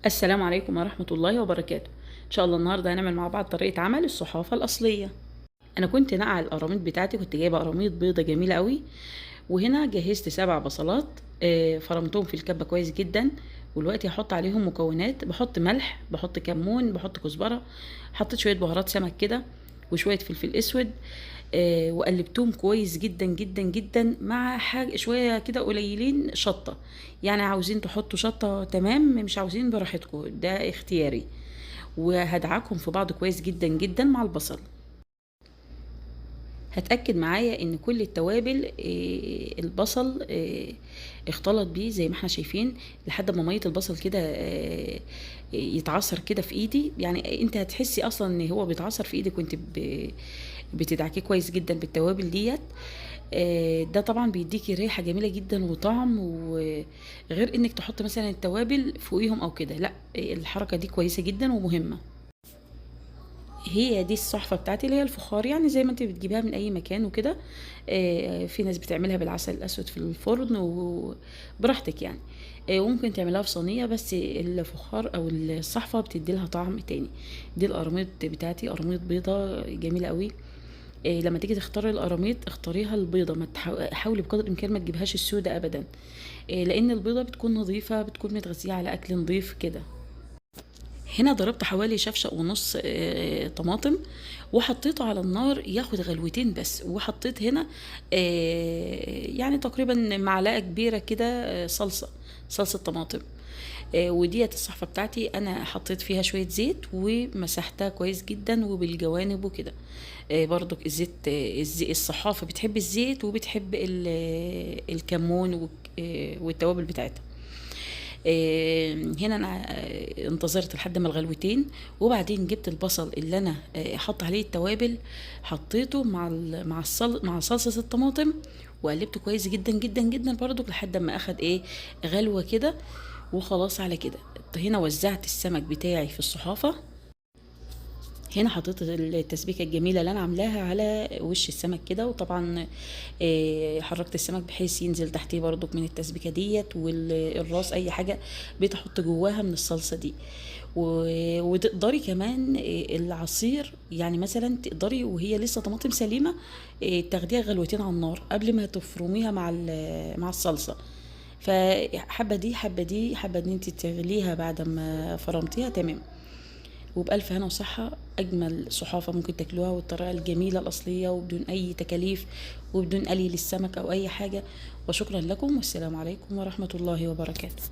السلام عليكم ورحمة الله وبركاته. إن شاء الله النهاردة هنعمل مع بعض طريقة عمل الصحافة الأصلية. أنا كنت نقع القراميط بتاعتي، كنت جايبة قراميط بيضة جميلة قوي. وهنا جهزت 7 بصلات، فرمتهم في الكبة كويس جدا. ودلوقتي هحط عليهم مكونات، بحط ملح، بحط كمون، بحط كزبرة، حطيت شوية بهارات سمك كده وشوية فلفل اسود. وقلبتهم كويس جدا جدا جدا مع حاجة شوية كده قليلين شطة. يعني عاوزين تحطوا شطة تمام، مش عاوزين براحتكم، ده اختياري. وهدعكهم في بعض كويس جدا جدا مع البصل. هتأكد معايا ان كل التوابل، البصل اختلط بيه زي ما احنا شايفين، لحد ما مية البصل كده يتعصر كده في ايدي. يعني انت هتحسي اصلا ان هو بيتعصر في ايدك وانت بتدعكيه كويس جدا بالتوابل ديت. ده طبعا بيديكي ريحة جميلة جدا وطعم، وغير انك تحط مثلا التوابل فوقيهم او كده، لا، الحركة دي كويسة جدا ومهمة. هي دي الصحفة بتاعتي اللي هي الفخار، يعني زي ما انت بتجيبها من اي مكان وكده. في ناس بتعملها بالعسل الاسود في الفرن وبراحتك يعني. وممكن تعملها في صينية، بس الفخار او الصحفة بتدي لها طعم تاني. دي القراميط بتاعتي، قراميط بيضة جميلة قوي. لما تيجي تختاري القراميط اختاريها البيضة، ما حاولي بقدر الامكان ما تجيبهاش السودة ابدا. لان البيضة بتكون نظيفة، بتكون متغذية على اكل نظيف كده. هنا ضربت حوالي شفشق ونص طماطم، وحطيته على النار ياخد غلوتين بس. وحطيت هنا يعني تقريبا معلقة كبيرة كده صلصة طماطم. وديت الصحفة بتاعتي، انا حطيت فيها شوية زيت ومسحتها كويس جدا وبالجوانب وكده. برضك الزيت، الصحافة بتحب الزيت وبتحب الكمون والتوابل بتاعتها. هنا انا انتظرت لحد ما الغلوتين، وبعدين جبت البصل اللي انا حط عليه التوابل، حطيته مع صلصة الطماطم، وقلبته كويس جدا جدا جدا برضو لحد ما اخد غلوة كده. وخلاص على كده. هنا وزعت السمك بتاعي في الصحافة. هنا حطيت التسبيكه الجميله اللي انا عاملاها على وش السمك كده. وطبعا حركت السمك بحيث ينزل تحتيه برضك من التسبيكه ديت، والراس اي حاجه بتحط جواها من الصلصه دي. وتقدري كمان العصير، يعني مثلا تقدري وهي لسه طماطم سليمه تاخديها غلوتين على النار قبل ما تفرميها مع الصلصه. فحبه دي حبه دي حبه ان انت تغليها بعد ما فرمتيها تمام. وبألف هنا وصحة. أجمل صحافة ممكن تاكلوها، والطريقة الجميلة الأصلية وبدون أي تكاليف وبدون قلي للسمك أو أي حاجة. وشكرا لكم، والسلام عليكم ورحمة الله وبركاته.